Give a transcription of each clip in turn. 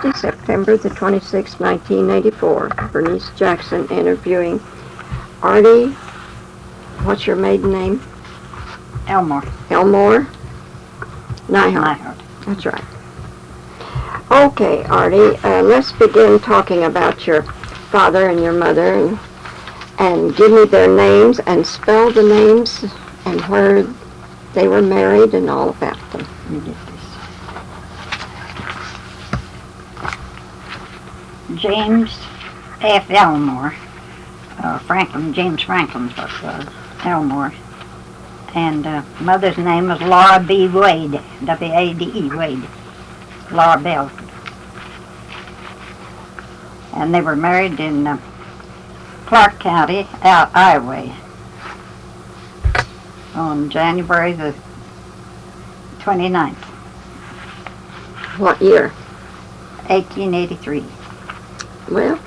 Tuesday, September the 26th, 1984. Berenice Jackson interviewing Artie, what's your maiden name? Elmore. Elmore Neihart. That's right. Okay, Artie, let's begin talking about your father and your mother, and give me their names and spell the names and where they were married and all about them. Let me get this. James F. Elmore, James Franklin's what was, Elmore. And mother's name was Laura B. Wade, W-A-D-E, Wade, Laura Belford. And they were married in Clark County, Iowa, on January the 29th. What year? 1883. Well,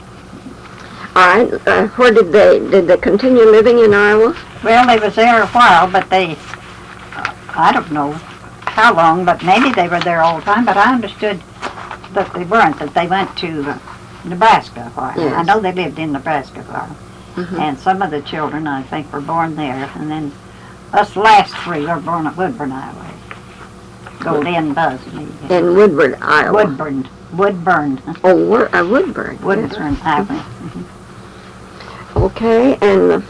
all right. Where did they continue living in Iowa? Well, they was there a while, but they, I don't know how long, but maybe they were there all the time, but I understood that they weren't, that they went to Nebraska a while. Yes. I know they lived in Nebraska a while. Mm-hmm. And some of the children, I think, were born there, and then us last three were born at Woodburn, Iowa. Goldie, Buzz, and me. In Woodburn, Iowa. Woodburn. Oh, Woodburn. Woodburn, Yes. Iowa. Mm-hmm. Okay, and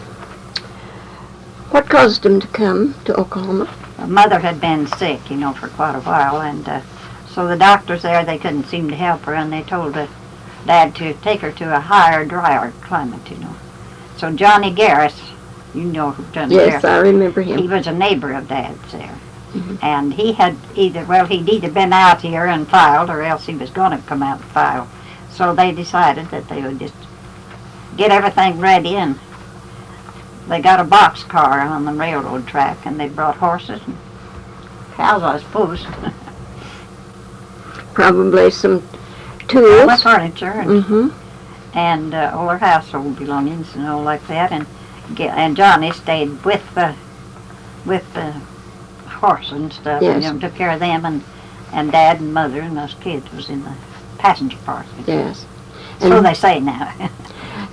what caused him to come to Oklahoma? Mother had been sick, for quite a while, and so the doctors there, they couldn't seem to help her, and they told Dad to take her to a higher, drier climate, So Johnny Garris, you know who Johnny Garris. Yes, I remember him. He was a neighbor of Dad's there. Mm-hmm. And he had he'd either been out here and filed, or else he was going to come out and file. So they decided that they would just get everything ready, and they got a boxcar on the railroad track, and they brought horses and cows, I suppose. Probably some All the tools. furniture and, Mm-hmm. and all their household belongings and all like that. And Johnny stayed with the horse and stuff. Yes. Took care of them, and Dad and Mother and us kids was in the passenger part. Yes. So they say now.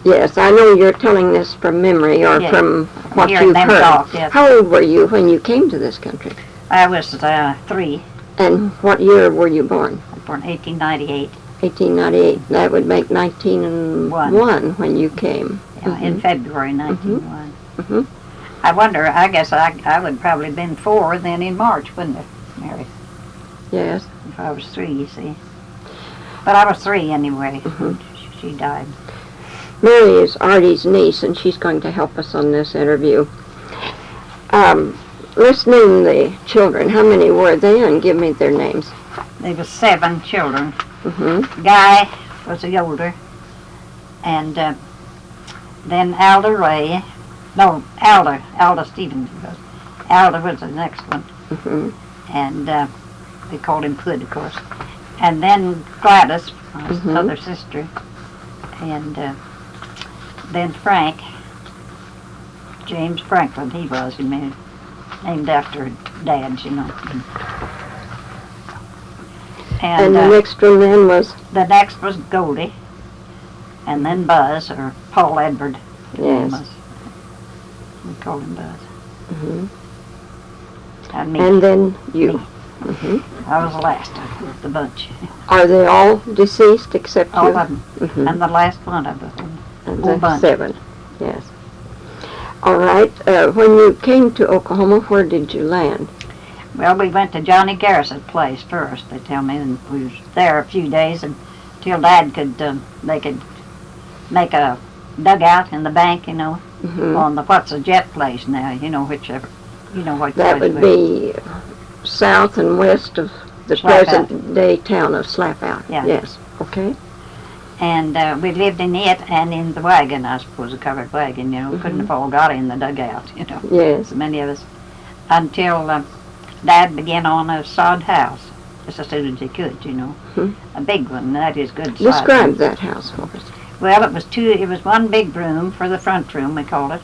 Yes, I know you're telling this from memory or Yes. from what Hearing you've them heard. talk, yes. How old were you when you came to this country? I was 3, And what year were you born? born 1898. 1898. That would make 1901 when you came. Yeah, in February 1901. Mm-hmm. I wonder, I guess I would probably have been 4 then in March, wouldn't it, Mary? Yes. If I was 3, you see. But I was 3 anyway. Mhm. She died. Mary is Artie's niece, and she's going to help us on this interview. Let's name the children. How many were they, and give me their names. There was 7 children. Mm-hmm. Guy was the older, and then Alda Stevens was. Alda was the next one, Mm-hmm. and they called him Hood, of course. And then Gladys, my Mhm. other sister, and then Frank, James Franklin, he named after Dad, And And the next one then was, the next was Goldie, and then Buzz, or Paul Edward. yes. We called him Buzz. Mm-hmm. And me. And then you. Me. Mm-hmm. I was the last of the bunch. Are they all deceased except All you? of them. Mm-hmm. I'm the last one of them. And whole the bunch. 7, yes. All right, when you came to Oklahoma, where did you land? Well, we went to Johnny Garris's place first, they tell me, and we was there a few days until Dad could, they could make a dugout in the bank, Mm-hmm. on what's a jet place now, whichever, what That place would be south and west of the Slapout. present day town of Slapout. Yeah. Yes, okay. And we lived in it and in the wagon, I suppose, a covered wagon, couldn't have all got in the dugout, Yes. so many of us, until Dad began on a sod house, just as soon as he could, Mhm. a big one, that is good size. Describe that house for us. Well, it was one big room for the front room, we called it,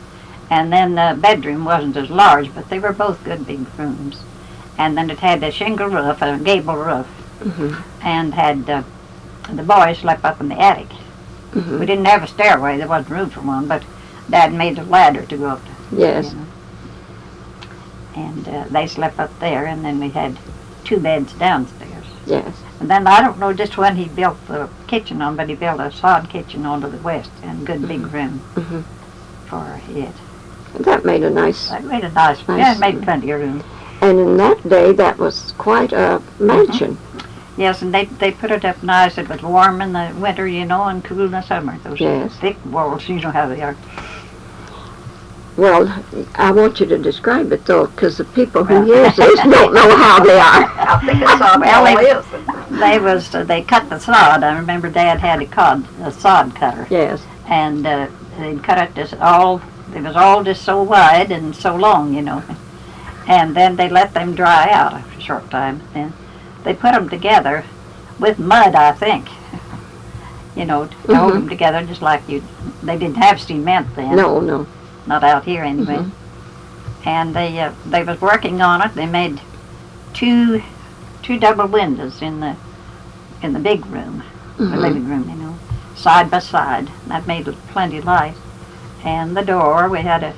and then the bedroom wasn't as large, but they were both good big rooms. And then it had a shingle roof, a gable roof, Mm-hmm. and had the boys slept up in the attic. Mhm. We didn't have a stairway. There wasn't room for one, but Dad made a ladder to go up. Yes. You know. And they slept up there, and then we had 2 beds downstairs. Yes. And then I don't know just when he built the kitchen on, but he built a sod kitchen on to the west and good big room Mhm. for it. That made a nice. That made a nice, yeah, it made plenty of room. And in that day, that was quite a mansion. Yes, and they put it up nice. It was warm in the winter, you know, and cool in the summer. Those Yes. thick walls, you know how they are. Well, I want you to describe it though, because the people who hear this don't know how they are. How thick a sod Well, wall is. They cut the sod. I remember Dad had a sod cutter, Yes. and they'd cut it it was all just so wide and so long, you know. And then they let them dry out after a short time. Then they put them together with mud, I think. You know, to hold them together just like they didn't have cement then. No, no. Not out here anyway. And they was working on it. They made two double windows in the big room, the living room, you know, side by side. That made plenty light. And the door, we had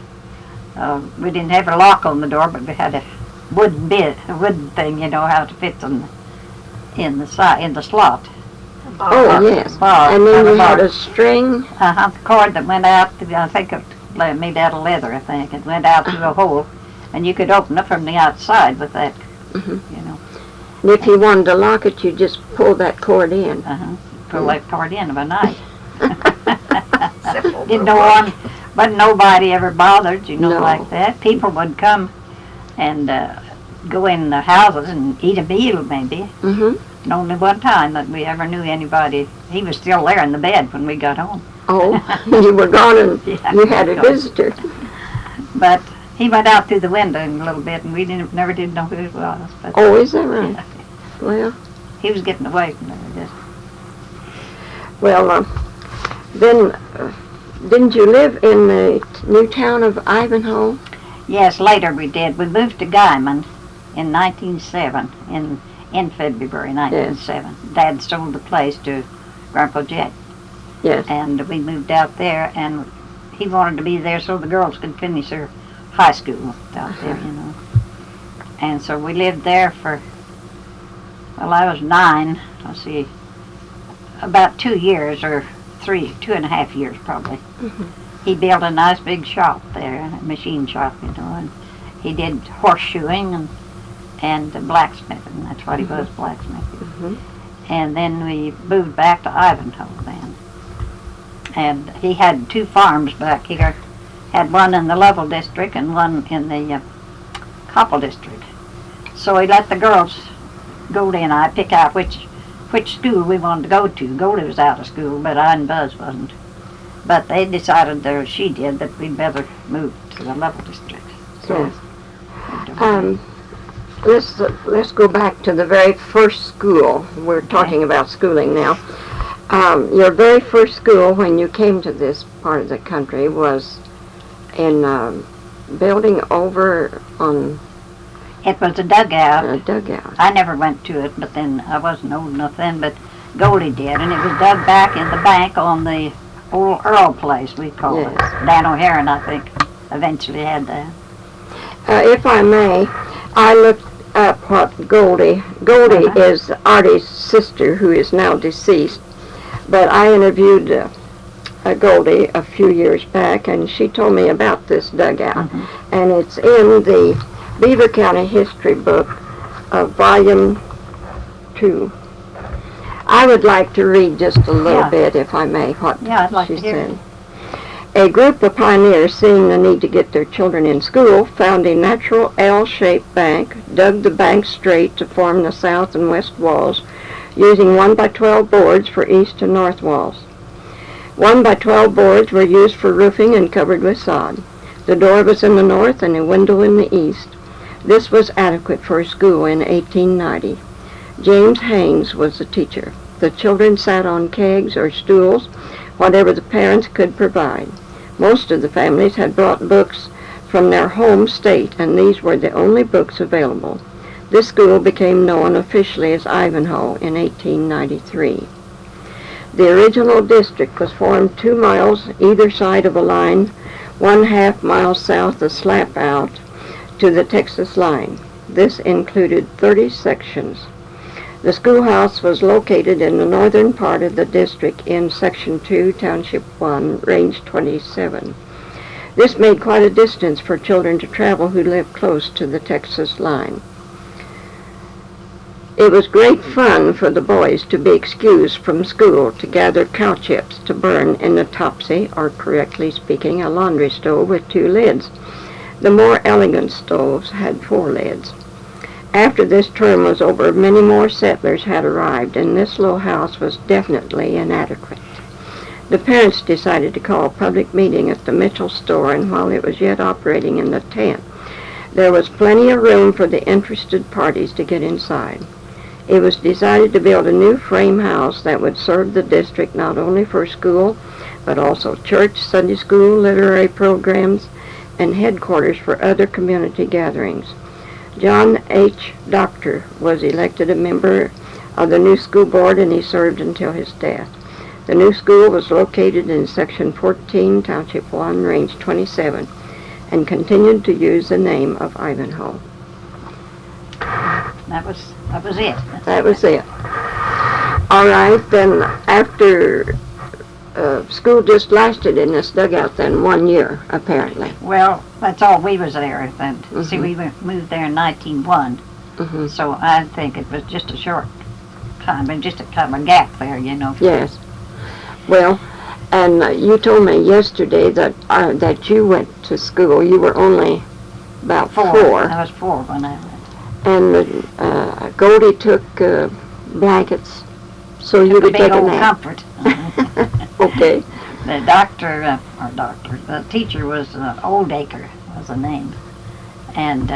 we didn't have a lock on the door, but we had a wooden thing, you know, how it fits in the slot. Oh, yes. Bar, And then you had bar. a string. The cord that went out, I think it made out of leather, I think. It went out through a hole, and you could open it from the outside with that, you know. And if you wanted to lock it, you just pull that cord in. Pull that cord in of a night. Simple. Didn't no one, but nobody ever bothered, you know, No. like that. People would come and go in the houses and eat a meal, maybe. Mm-hmm. And only one time that we ever knew anybody. He was still there in the bed when we got home. Oh, you were gone and Yeah, you had a gone. visitor. But he went out through the window a little bit, and we never did know who it was. But Oh, is that right? Well, he was getting away from there, I guess. well, then didn't you live in the new town of Ivanho? Yes, later we did. We moved to Guymon in 1907, in February 1907. Dad sold the place to Grandpa Jack, Yes. and we moved out there, and he wanted to be there so the girls could finish their high school out there, you know. And so we lived there for, well, I was 9, let's see, about 2 years or 2.5 years probably. He built a nice big shop there, a machine shop, you know, and he did horseshoeing and blacksmithing. That's what he was, blacksmithing. And then we moved back to Ivanho then. And he had 2 farms back here. Had one in the Lovell district and one in the Coppell district. So he let the girls, Goldie and I, pick out which school we wanted to go to. Goldie was out of school, but I and Buzz wasn't. But they decided, or she did, that we'd better move to the Lovell district. So, Let's go back to the very first school. We're talking about schooling now. Your very first school when you came to this part of the country was in a building over on it was a dugout. a dugout. I never went to it, but then I wasn't old enough then, but Goldie did, and it was dug back in the bank on the old Earl place, we call it. Dan O'Haran, I think, eventually had that. If I may, I looked up what Goldie is Artie's sister, who is now deceased, but I interviewed Goldie a few years back, and she told me about this dugout, and it's in the Beaver County History book of Volume 2. I would like to read just a little bit, if I may, what I'd like she to hear said. it. A group of pioneers, seeing the need to get their children in school, found a natural L-shaped bank, dug the bank straight to form the south and west walls, using 1x12 boards for east and north walls. 1x12 boards were used for roofing and covered with sod. The door was in the north and a window in the east. This was adequate for a school in 1890. James Haynes was the teacher. The children sat on kegs or stools, whatever the parents could provide. Most of the families had brought books from their home state, and these were the only books available. This school became known officially as Ivanho in 1893. The original district was formed 2 miles either side of a line, 1/2 mile south of Slap Out to the Texas line. This included 30 sections. The schoolhouse was located in the northern part of the district in Section 2, Township 1, Range 27. This made quite a distance for children to travel who lived close to the Texas line. It was great fun for the boys to be excused from school to gather cow chips to burn in a topsy, or correctly speaking, a laundry stove with 2 lids. The more elegant stoves had 4 lids. After this term was over, many more settlers had arrived, and this little house was definitely inadequate. The parents decided to call a public meeting at the Mitchell store, and while it was yet operating in the tent, there was plenty of room for the interested parties to get inside. It was decided to build a new frame house that would serve the district not only for school, but also church, Sunday school, literary programs, and headquarters for other community gatherings. John H. Doctor was elected a member of the new school board, and he served until his death. The new school was located in Section 14, Township 1, Range 27, and continued to use the name of Ivanho. That was it. That was it. All right, then after school just lasted in this dugout then 1 year, apparently. Well, that's all we was there. And see, we moved there in 1901, so I think it was just a short time, and just a kind of a gap there, you know. Yes. Well, and you told me yesterday that that you went to school. You were only about 4. I was 4 when I went. And Goldie took blankets so you could take a nap. Comfort. Okay. The the teacher was Oldacre was the name, and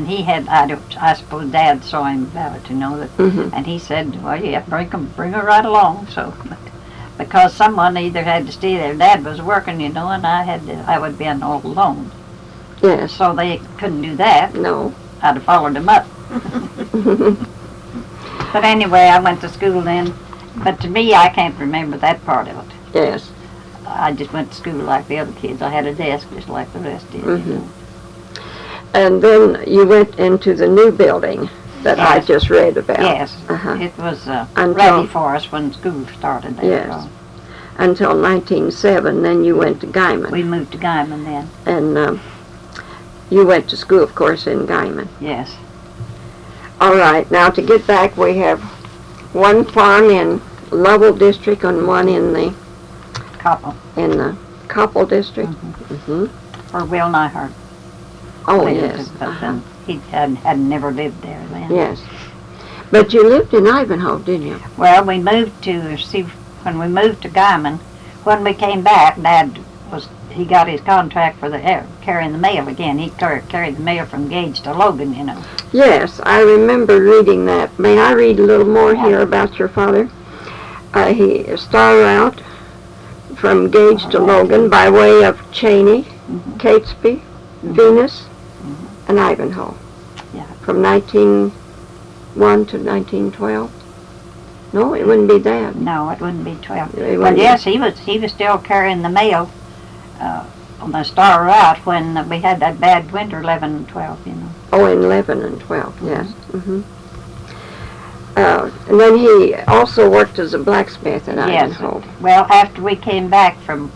he had I suppose Dad saw him about it, you know that, and he said, well, yeah, bring her right along. So because someone either had to stay there, Dad was working, you know, and I would be all alone. Yes. So they couldn't do that. No. I'd have followed him up. But anyway, I went to school then. But to me, I can't remember that part of it. Yes. I just went to school like the other kids. I had a desk just like the rest did. You know. And then you went into the new building that I just read about. Yes. It was Until, ready for us when school started. Yes. Until 1907, then you went to Guymon. We moved to Guymon then. And you went to school, of course, in Guymon. Yes. All right. Now, to get back, we have one farm in Lovell District and one in the Coppell District. Or Will Neihart. Oh, yes. But he had never lived there then. Yes. But you lived in Ivanho, didn't you? Well, we moved to, when we moved to Guymon, when we came back, Dad he got his contract for carrying the mail again. He carried the mail from Gage to Logan, you know. Yes, I remember reading that. May I read a little more here about your father? He started out from Gage to Logan by way of Cheney, Catesby, Venus, and Ivanho. Yeah. From 1901 to 1912. No, it wouldn't be that. No, it wouldn't be 12. But yes, he was still carrying the mail on the Star Route when we had that bad winter, 11 and 12, you know. Oh, in 11 and 12, yes. And then he also worked as a blacksmith in Ivanho. Yes. Well, after we came back from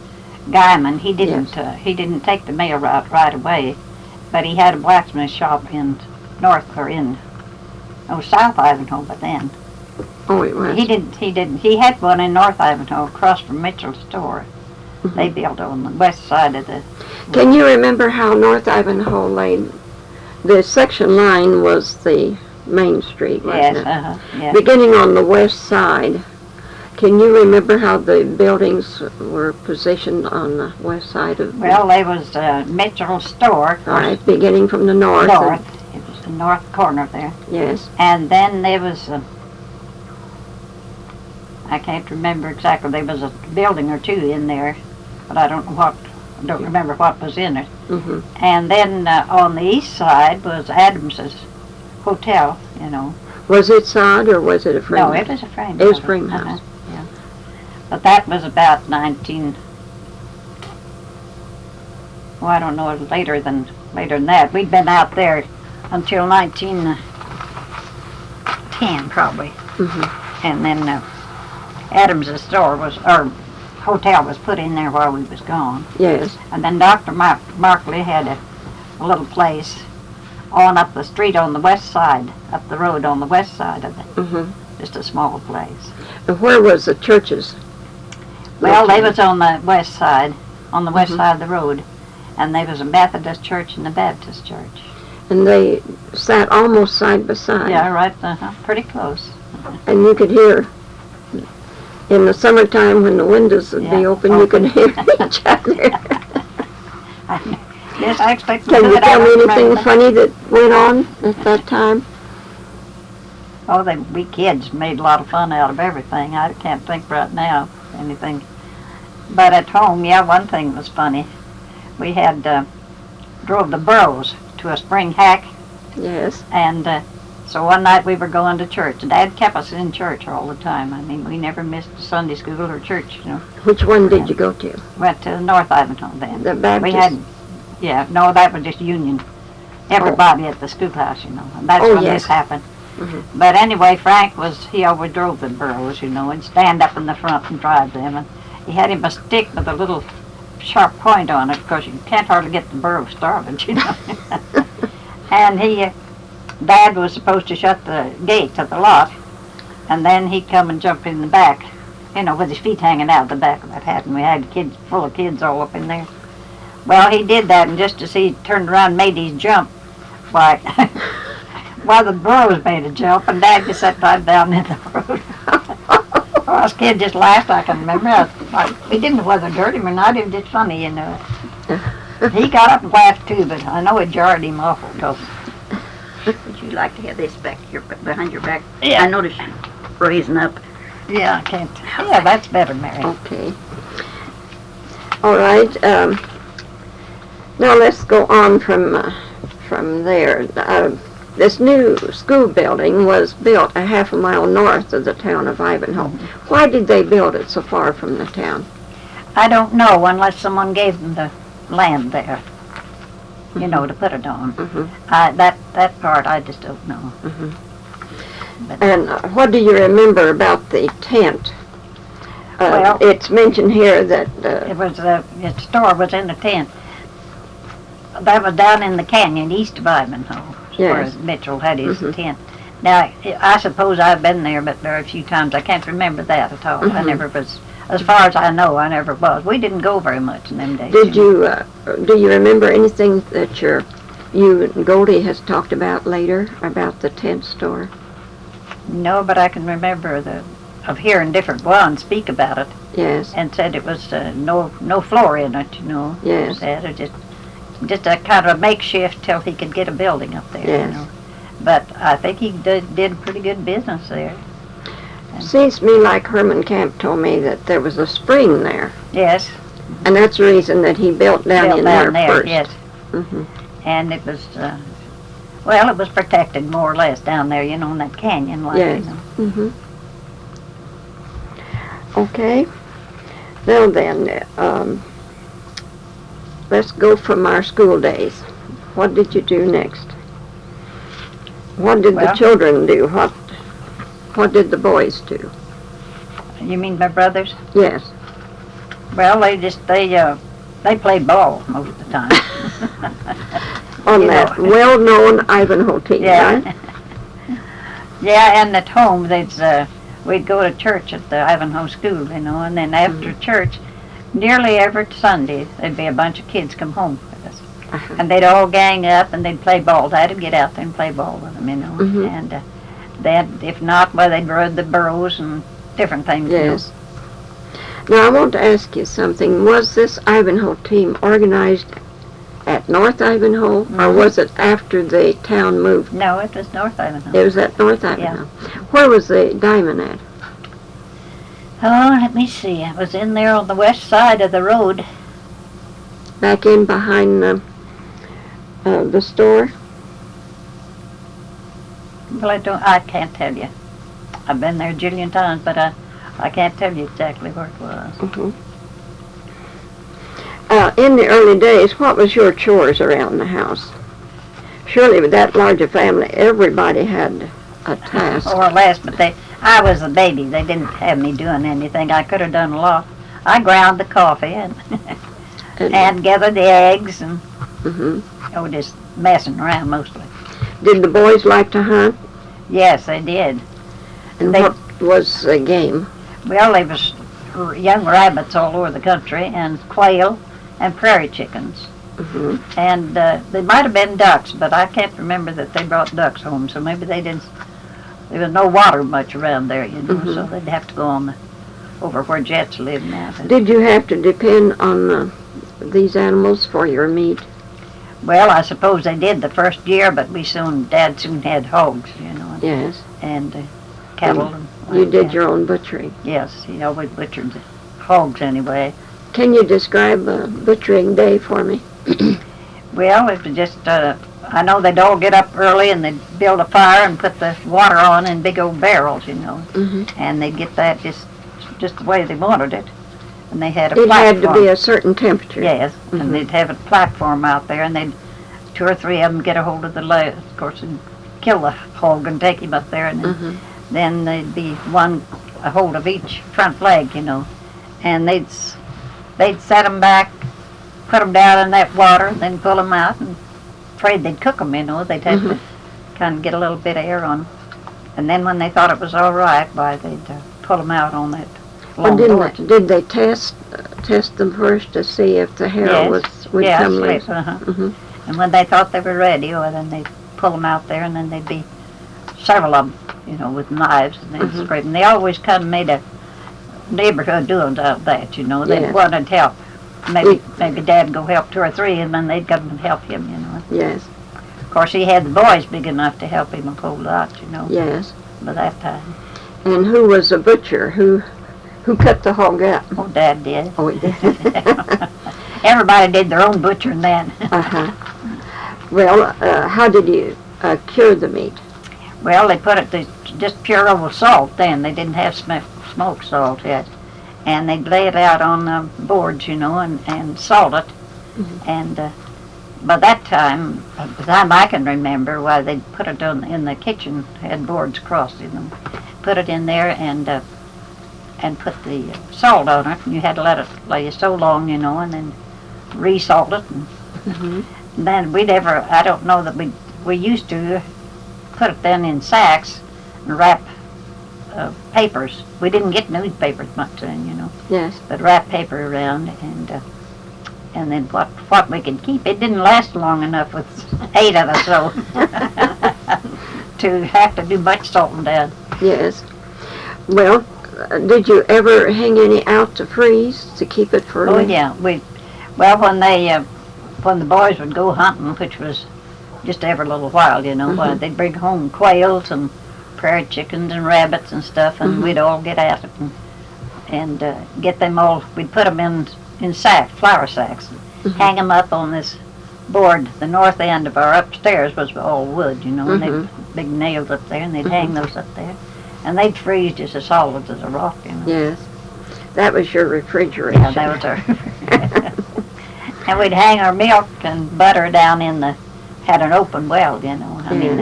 Guymon, he didn't take the mail route right away, but he had a blacksmith shop in South Ivanho, but then. Oh, it was. He didn't. He had one in North Ivanho across from Mitchell's store. They built on the west side of the... Can you remember how North Ivanho lay? The section line was the main street, wasn't it? Yes. Beginning on the west side. Can you remember how the buildings were positioned on the west side of... Well, there was Mitchell's store. All right, beginning from the north. It was the north corner there. Yes. And then there was... I can't remember exactly. There was a building or two in there, but I don't remember what was in it. And then on the east side was Adams's hotel, you know. Was it sod or was it a frame house? No, it was a frame house. It was a frame house. But that was about 19, well, I don't know, later than that. We'd been out there until 1910 probably. And then Adams's store was, or hotel was put in there while we was gone. Yes. And then Dr. Markley had a little place on up the street on the west side, up the road on the west side of it. Just a small place. And where was the churches? Well, they was on the west side of the road. And there was a Methodist church and a Baptist church. And they sat almost side by side. Yeah, right, pretty close. And you could hear, in the summertime when the windows would be open, you could hear each other. Yes, I expect. Can you tell me anything funny that went on at that time? Oh, we kids made a lot of fun out of everything. I can't think right now anything. But at home, yeah, one thing was funny. We had drove the burros to a spring hack. Yes. And so one night we were going to church. Dad kept us in church all the time. I mean, we never missed Sunday school or church, you know. Which one did you go to? Went to North Ivanho then. The Baptist? We had, no, that was just Union. Everybody at the schoolhouse, you know. And that's when this happened. But anyway, Frank he always drove the burros, you know, and stand up in the front and drive them. And he had him a stick with a little sharp point on it because you can't hardly get the burro started, you know. And Dad was supposed to shut the gate to the lot, and then he'd come and jump in the back, you know, with his feet hanging out the back of that hat, and we had kids, full of kids all up in there. Well, he did that, and just as he turned around and made his jump, why, the burros made a jump, and Dad just sat right down in the road. Well, us kids just laughed, I can remember. We didn't know whether to hurt him or not. It was just funny, you know. He got up and laughed too, but I know it jarred him awful. Would you like to have this back here, behind your back? Yeah. I noticed you raising up. Yeah, I can't. Yeah, that's better, Mary. Okay. All right. Now let's go on from there. This new school building was built a half a mile north of the town of Ivanho. Why did they build it so far from the town? I don't know unless someone gave them the land there, you know, to put it on. That part I just don't know. And what do you remember about the tent? Well, it's mentioned here that the store was in the tent. That was down in the canyon east of Ivanho. Where Mitchell had his tent. Now, I suppose I've been there, but very few times. I can't remember that at all. I never was, as far as I know, I never was. We didn't go very much in them days. Do you remember anything that you and Goldie has talked about later about the tent store? No, but I can remember of hearing different ones speak about it. Yes. And said it was no floor in it, you know. Yes. Said it just a kind of makeshift till he could get a building up there, you know. But I think he did pretty good business there. Seems to me like Herman Camp told me that there was a spring there. Yes. And that's the reason that he built down in there first. Yes. And it was, it was protected more or less down there, you know, in that canyon. Like, yes. You know. Okay. Now then, let's go from our school days. What did you do next? What did the children do? What did the boys do? You mean my brothers? Yes. Well, they played ball most of the time. On that well-known Ivanho team, right? Yeah, and at home, we'd go to church at the Ivanho school, you know, and then after church, nearly every Sunday, there'd be a bunch of kids come home with us. And they'd all gang up and they'd play ball. I'd get out there and play ball with them, you know. And then, if not, they'd ride the burros and different things, yes. You know. Now, I want to ask you something. Was this Ivanho team organized at North Ivanho, or was it after the town moved? No, it was North Ivanho. It was at North Ivanho. Yeah. Where was the diamond at? Oh, let me see. It was in there on the west side of the road. Back in behind the store? Well, I can't tell you. I've been there a jillion times, but I can't tell you exactly where it was. Mm-hmm. In the early days, what was your chores around the house? Surely with that large a family, everybody had a task. More or less, but I was a baby. They didn't have me doing anything. I could have done a lot. I ground the coffee and gathered the eggs and just messing around mostly. Did the boys like to hunt? Yes, they did. And what was the game? Well, there was young rabbits all over the country, and quail, and prairie chickens. And there might have been ducks, but I can't remember that they brought ducks home, so maybe they didn't. There was no water much around there, you know, so they'd have to go on over where Jets lived now. Did you have to depend on these animals for your meat? Well, I suppose they did the first year, but Dad soon had hogs, you know. Yes. And cattle. And you did your own butchering? Yes, you know, we butchered the hogs anyway. Can you describe a butchering day for me? Well, it was just, I know they'd all get up early and they'd build a fire and put the water on in big old barrels, you know. And they'd get that just the way they wanted it. And they had a platform. It had to be a certain temperature. Yes, and they'd have a platform out there, and they'd 2 or 3 of them get a hold of the leg, of course, and kill the hog and take him up there, and then there'd be a hold of each front leg, you know, and they'd set them back, put them down in that water, and then pull them out, and afraid they'd cook them, you know. They'd have to kind of get a little bit of air on them, and then when they thought it was all right, why they'd pull them out on that. Well, did they test them first to see if the hair would come loose? And when they thought they were ready, then they'd pull them out there, and then there'd be several of them, you know, with knives, and they'd scrape them. They always kind of made a neighborhood doing that, you know. They wanted help. Maybe Dad'd go help 2 or 3, and then they'd come and help him, you know. Yes. Of course, he had the boys big enough to help him a whole lot, you know. Yes. By that time. And who was a butcher? Who cut the hog up? Oh, Dad did. Oh, he did. Everybody did their own butchering then. Well, how did you cure the meat? Well, they put it just pure old salt then. They didn't have smoked salt yet. And they'd lay it out on boards, you know, and salt it. And by that time, the time I can remember, why they'd put it in the kitchen, had boards across in them, put it in there and put the salt on it, and you had to let it lay so long, you know, and then re-salt it. And then I don't know that we used to put it then in sacks and wrap papers. We didn't get newspapers much then, you know. Yes. But wrap paper around, and then what we could keep. It didn't last long enough with 8 of us, so to have to do much salting down. Yes. Well, did you ever hang any out to freeze to keep it for? Oh yeah, when the boys would go hunting, which was just every little while, you know, they'd bring home quails and prairie chickens and rabbits and stuff, and we'd all get at it and get them all. We'd put them in sacks, flour sacks, hang them up on this board. The north end of our upstairs was all wood, you know, and they'd big nails up there, and they'd hang those up there. And they'd freeze just as solid as a rock, you know. Yes. That was your refrigeration. Yeah, that was our And we'd hang our milk and butter down had an open well, you know. I mean,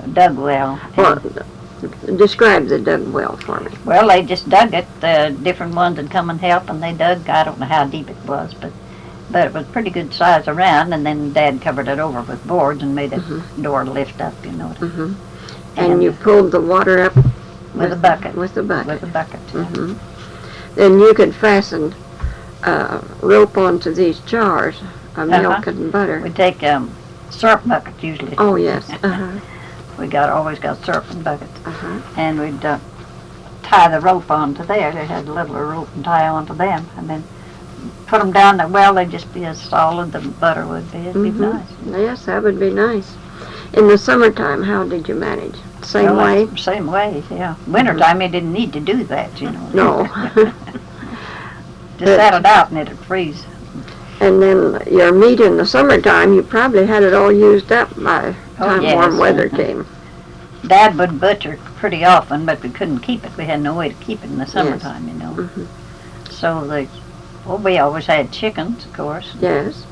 a dug well. Well, describe the dug well for me. Well, they just dug it. Different ones would come and help, and they dug. I don't know how deep it was, but it was pretty good size around, and then Dad covered it over with boards and made a door lift up, you know. And you pulled the water up? With a bucket. With a bucket. With a bucket. Then you could fasten rope onto these jars of milk and butter. We take syrup buckets usually. Oh yes. We always got syrup in buckets, and we'd tie the rope onto there. They had a little rope and tie onto them, and then put them down the well. They'd just be as solid the butter would be. It'd be nice. Yes, that would be nice. In the summertime, how did you manage? Same way? Same way, yeah. Wintertime, you didn't need to do that, you know. No. Just set it out and it'd freeze. And then your meat in the summertime, you probably had it all used up by the time warm weather came. Dad would butcher pretty often, but we couldn't keep it. We had no way to keep it in the summertime, you know. Mhm. So we always had chickens, of course. Yes.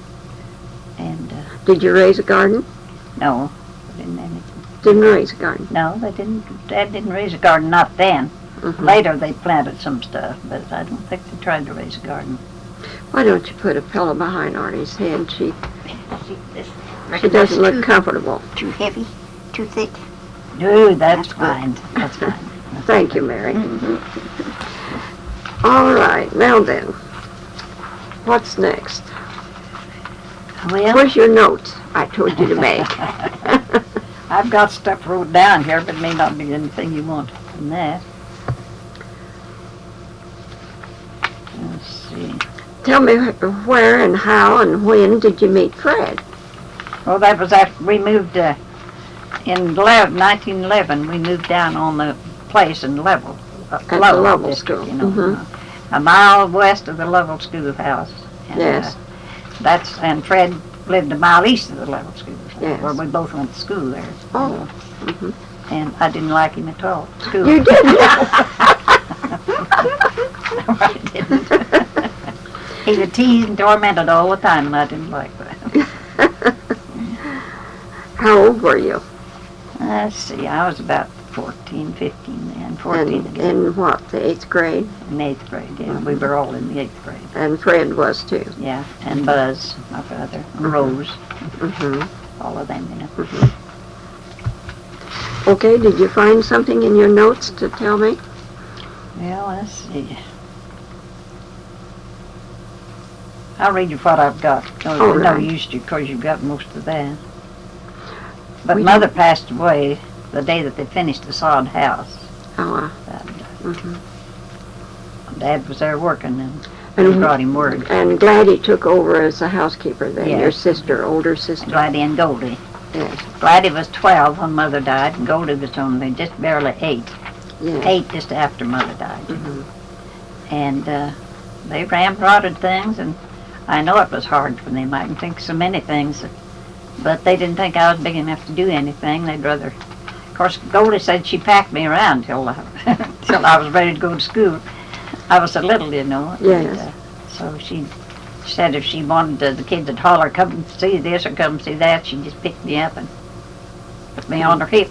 And Did you raise a garden? no, we didn't anything. Didn't raise a garden. No, they didn't. Dad didn't raise a garden, not then. Mhm. Later they planted some stuff, but I don't think they tried to raise a garden. Why don't you put a pillow behind Artie's head? She Reckon doesn't that's look comfortable. too heavy, too thick. No, that's That's good. fine. That's fine. Thank you, Mary. All right, now then, what's next? Well, Where's your notes I told you to make? I've got stuff wrote down here, but it may not be anything you want from that. Let's see. Tell me where and how and when did you meet Fred? Well, that was after we moved in 1911. We moved down on the place in Lovell. At the Lovell district, School. you know, Mhm. a mile west of the Lovell schoolhouse. And, Yes. And Fred lived a mile east of the Lovell schoolhouse, Yes. where we both went to school there. Oh. Mhm. And I didn't like him at all. School. You didn't? No, I didn't. He was teased and tormented all the time, and I didn't like that. How old were you? Let's see, I was about 14, 15 then, 14 And again. in what, the 8th grade? In 8th grade, yeah. We were all in the 8th grade. And Fred was too. Yeah, and Buzz, my brother, and Rose, Mm-hmm. all of them, you know. Okay, did you find something in your notes to tell me? Well, let's see. I'll read you what I've got. All No, no right. use to, because you've got most of that. But We Mother passed away the day that they finished the sod house. Oh, And, mhm. Dad was there working, and And- he brought him word. And Gladys took over as a housekeeper then, your Yes. sister, older sister. Gladys and Goldie. Yes, Gladys was 12 when Mother died, and Goldie was only just barely 8. yes. 8 just after Mother died. Mhm. And they ramrodded things, and I know it was hard for them. I can think of so many things, but they didn't think I was big enough to do anything. They'd rather. Of course, Goldie said she packed me around till till I was ready to go to school. I was so little, you know. Yes. And, so she said if she wanted the kids to holler, come see this or come see that, she just picked me up and put me on her hip.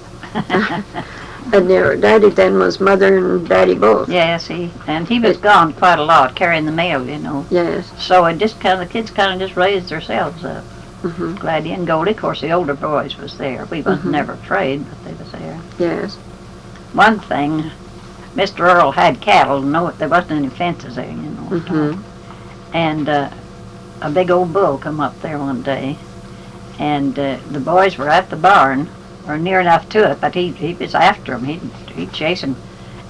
And your daddy then was mother and daddy both? Yes, he was gone quite a lot, carrying the mail, you know. Yes. So it just the kids kind of just raised themselves up. Mm-hmm. Gladys and Goldie, of course, the older boys was there. We was Mhm. never afraid, but they was there. Yes. One thing, Mr. Earl had cattle. No, there wasn't any fences there, you know. Mm-hmm. And a big old bull come up there one day, and the boys were at the barn, or near enough to it, but he was after them. He'd chase them,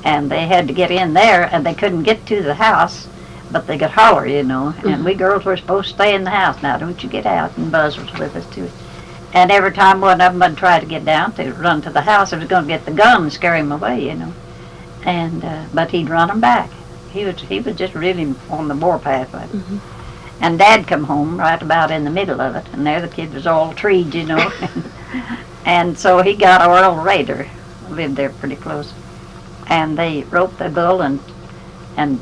and they had to get in there, and they couldn't get to the house, but they could holler, you know. And we girls were supposed to stay in the house. Now, don't you get out. And Buzz was with us too. And every time one of them would try to get down, they'd run to the house. They was going to get the gun and scare him away, you know. And but he'd run them back. He was just really on the warpath. Mhm. And Dad come home right about in the middle of it, and there the kid was all treed, you know. And so he got Earl Rader, lived there pretty close, and they roped the bull and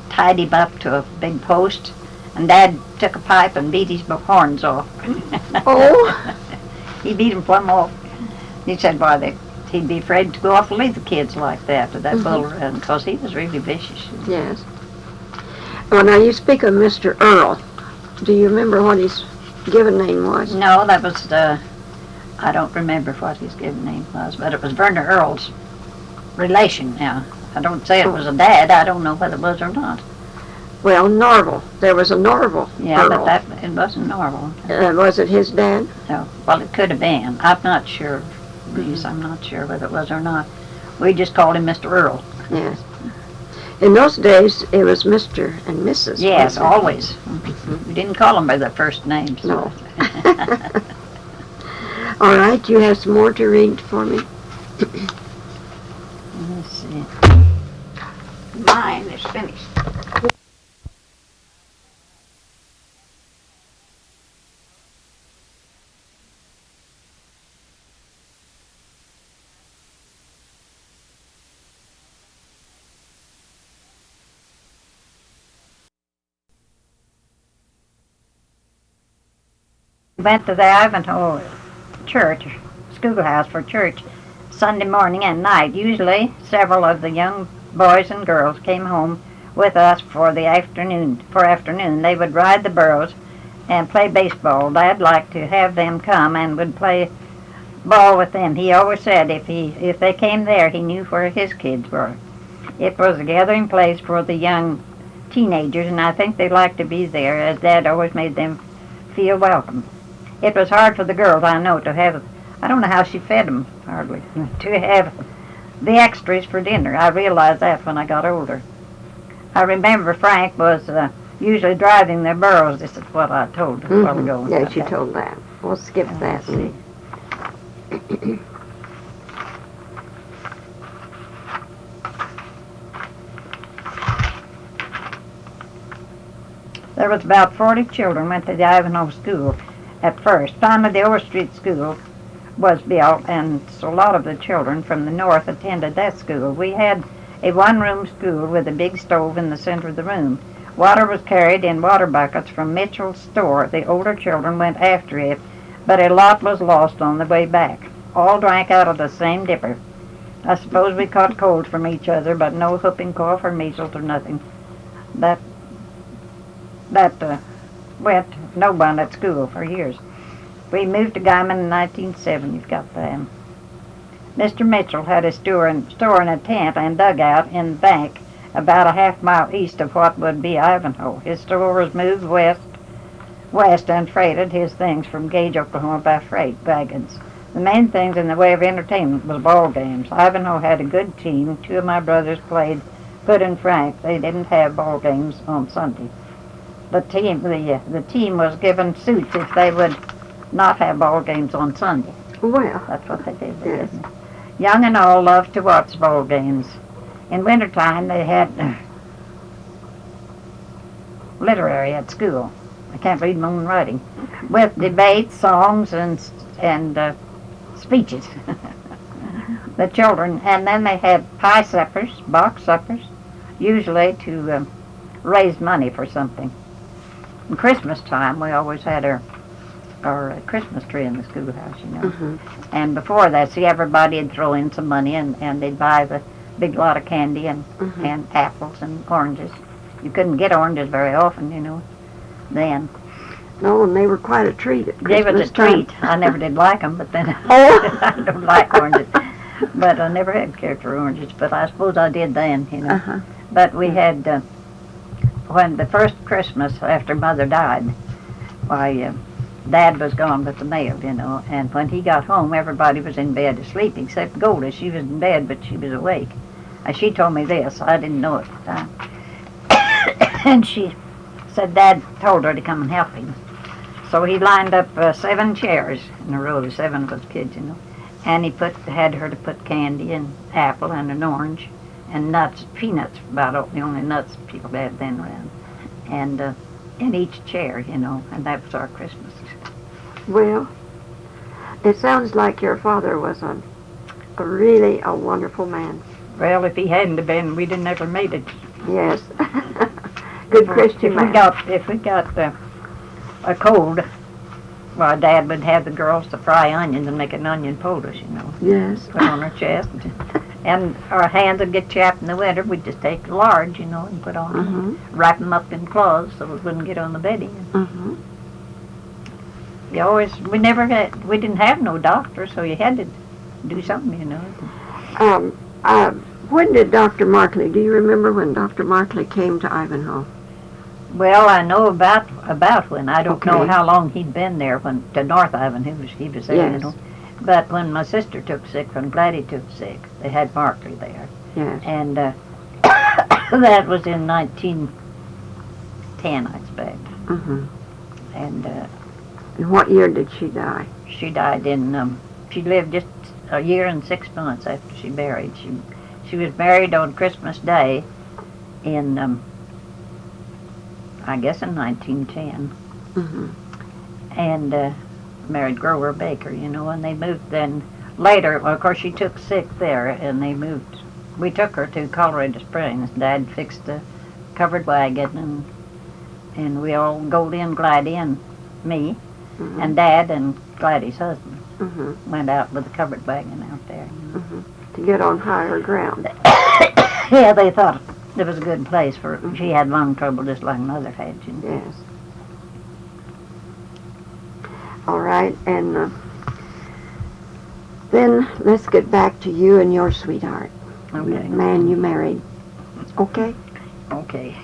tied him up to a big post, and Dad took a pipe and beat his horns off. Oh. He beat him plumb off. He said, why, he'd be afraid to go off and leave the kids like that, with that bull around, because he was really vicious. Yes. Well, now you speak of Mr. Earl. Do you remember what his given name was? No, that was, I don't remember what his given name was, but it was Verner Earl's relation now. I don't say it was a dad. I don't know whether it was or not. Well, Norval. There was a Norval Yeah, Earl. but it wasn't normal. Was it his dad? No. Well, it could have been. I'm not sure. Reese, I'm not sure whether it was or not. We just called him Mr. Earl. Yes. In those days, it was Mr. and Mrs. Yes, wasn't it? always. We didn't call them by their first names. No. All right, you have some more to read for me? Let's see. Mine is finished. went to the Ivanho church, schoolhouse for church, Sunday morning and night. Usually several of the young boys and girls came home with us for the afternoon. They would ride the burros and play baseball. Dad liked to have them come and would play ball with them. He always said if they came there, he knew where his kids were. It was a gathering place for the young teenagers, and I think they liked to be there, as Dad always made them feel welcome. It was hard for the girls, I know, to have, I don't know how she fed them, hardly, to have the extras for dinner. I realized that when I got older. I remember Frank was usually driving their burros. This is what I told a while ago. Yes, you told that. We'll skip that. See. There was about 40 children went to the Ivanho school at first. Finally, the Overstreet school was built, and so a lot of the children from the north attended that school. We had a one-room school with a big stove in the center of the room. Water was carried in water buckets from Mitchell's store. The older children went after it, but a lot was lost on the way back. All drank out of the same dipper. I suppose we caught colds from each other, but no whooping cough or measles or nothing. That went no one at school for years. We moved to Guymon in 1907. You've got that. Mr. Mitchell had a store in a tent and dugout in the bank about a half-mile east of what would be Ivanho. His store was moved west and freighted his things from Gage, Oklahoma by freight wagons. The main things in the way of entertainment was ball games. Ivanho had a good team. Two of my brothers played Hood and Frank. They didn't have ball games on Sunday. The team was given suits if they would not have ball games on Sunday. Well, That's what they did. yes. Young and old loved to watch ball games. In wintertime, they had literary at school. I can't read my own writing. With debates, songs, and speeches. The children, and then they had pie suppers, box suppers, usually to raise money for something. In Christmas time, we always had our Christmas tree in the schoolhouse, you know. And before that, see, everybody would throw in some money, and they'd buy the big lot of candy and apples and oranges. You couldn't get oranges very often, you know, then. No, and they were quite a treat at Gave Christmas us a time. treat. I never did like them, but then I don't like oranges. But I never had cared for oranges, but I suppose I did then, you know. But we had, when the first Christmas after Mother died, why, Dad was gone with the mail, you know, and when he got home, everybody was in bed asleep except Goldie. She was in bed, but she was awake. She told me this. I didn't know it at the time. And she said Dad told her to come and help him. So he lined up 7 chairs in a row, 7 of us kids, you know, and he had her to put candy and apple and an orange and nuts, peanuts, about the only nuts people had then around, and in each chair, you know, and that was our Christmas. Well, it sounds like your father was a really a wonderful man. Well, if he hadn't have been, we'd have never made it. Yes. Good Christian man. If we got a cold, well, Dad would have the girls to fry onions and make an onion poultice, you know. Yes. Put on our chest. And our hands would get chapped in the winter. We'd just take the large, you know, and put on, wrap them up in cloths so it wouldn't get on the bedding. We didn't have no doctor, so you had to do something, you know. When did Dr. Markley, do you remember when Dr. Markley came to Ivanho? Well, I know about when. I don't know how long he'd been there to North Ivanho. He was there, you know. But when my sister took sick, when Gladys took sick, they had Markley there. Yes. And that was in 1910, I expect. And what year did she die? she died in, she lived just a year and 6 months after she married. She was married on Christmas Day in, I guess in 1910. And married Grover Baker, you know, and they moved then later. Well, of course, she took sick there, and they moved. We took her to Colorado Springs. Dad fixed a covered wagon, and we all go in, glide in, me, And Dad and Gladys' husband Mm-hmm. went out with a covered wagon out there. To get on higher ground. Yeah, they thought it was a good place for her. She had lung trouble just like Mother had, you know. Yes. All right, and then let's get back to you and your sweetheart. Okay. Man you married. Okay? Okay.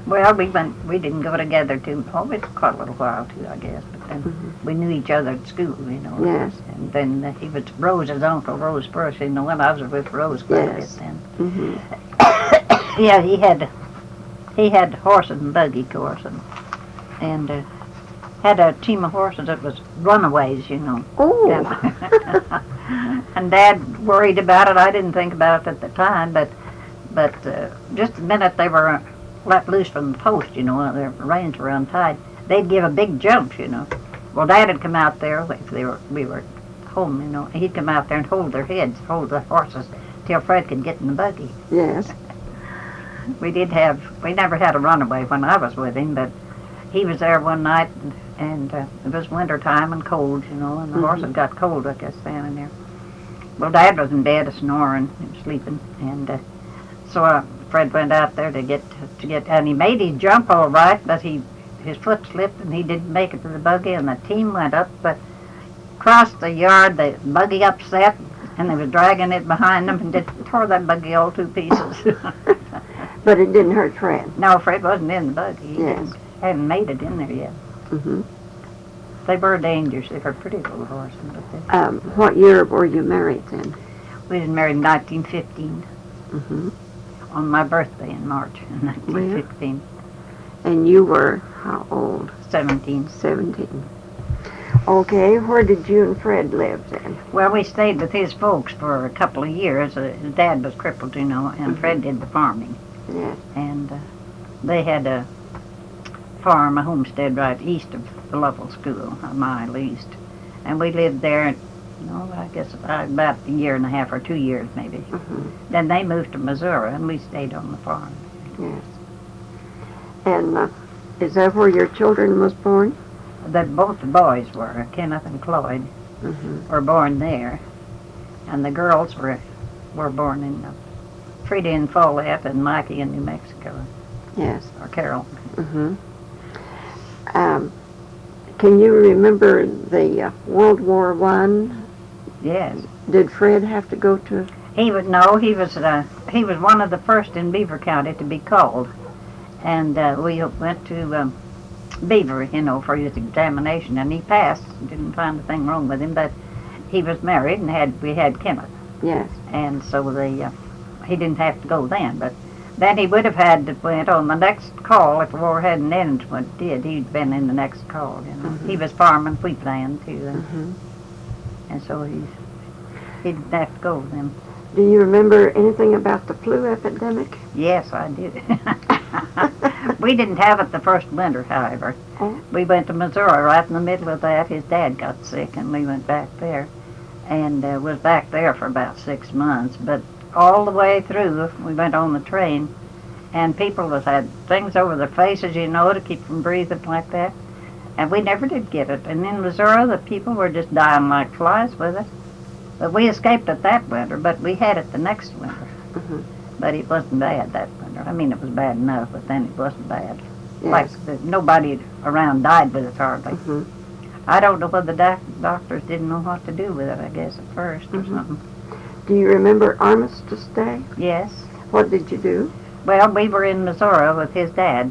Well, we didn't go together too, it's quite a little while too, I guess, but then we knew each other at school, you know. Yes. And then he was Rose's uncle, Rose first, you know, when I was with Rose quite a bit Yes. then. Mm-hmm. Yeah, he had horses and buggy, of course, and had a team of horses that was runaways, you know. Oh. Yeah. And Dad worried about it. I didn't think about it at the time, but just the minute they were let loose from the post, you know, their reins were untied, they'd give a big jump, you know. Well, Dad had come out there if we were home, you know. He'd come out there and hold their heads, hold the horses till Fred could get in the buggy. Yes. We never had a runaway when I was with him, but he was there one night, and it was winter time and cold, you know, and the horses got cold, I guess, standing there. Well, Dad was in bed, snoring, sleeping, and so Fred went out there to get, and he made his jump all right, but his foot slipped and he didn't make it to the buggy, and the team went up, but crossed the yard, the buggy upset, and they was dragging it behind them and tore that buggy all to pieces. But it didn't hurt Fred. No, Fred wasn't in the buggy. He Yes. hadn't made it in there yet. Mm-hmm. They were dangerous. They were pretty little horses. But What year were you married then? we was married in 1915 Mm-hmm. on my birthday in March in 1915. And you were how old? 17. 17. Okay, where did you and Fred live then? Well, we stayed with his folks for a couple of years. His dad was crippled, you know, and Fred did the farming. Yes. And they had a farm, a homestead right east of the Lovell School, a mile east. And we lived there, I guess about a year and a half or 2 years maybe. Mm-hmm. Then they moved to Missouri, and we stayed on the farm. Yes. And is that where your children was born? Both the boys were, Kenneth and Cloyd, were born there. And the girls were born in Frida in Follett and Mikey in New Mexico, Yes. or Carroll. Mm-hmm. Can you remember the World War I? Yes. Did Fred have to go to? He was one of the first in Beaver County to be called. And we went to Beaver, for his examination, and he passed. Didn't find a thing wrong with him, but he was married, and we had Kenneth. Yes. And so he didn't have to go then, but then he would have had to went on the next call if the war hadn't ended. What it did, he'd been in the next call. He was farming wheat land too, and so he didn't have to go then. Do you remember anything about the flu epidemic? Yes, I did. We didn't have it the first winter, however. Oh. We went to Missouri right in the middle of that. His dad got sick, and we went back there, and was back there for about 6 months. But all the way through, we went on the train, and people had things over their faces, to keep from breathing like that. And we never did get it. And in Missouri, the people were just dying like flies with it. But we escaped it that winter, but we had it the next winter. But it wasn't bad that winter. I mean, it was bad enough, but then it wasn't bad. Yes. Like, nobody around died with it hardly. I don't know whether the doctors didn't know what to do with it, I guess, at first or something. Do you remember Armistice Day? Yes. What did you do? Well, we were in Missouri with his dad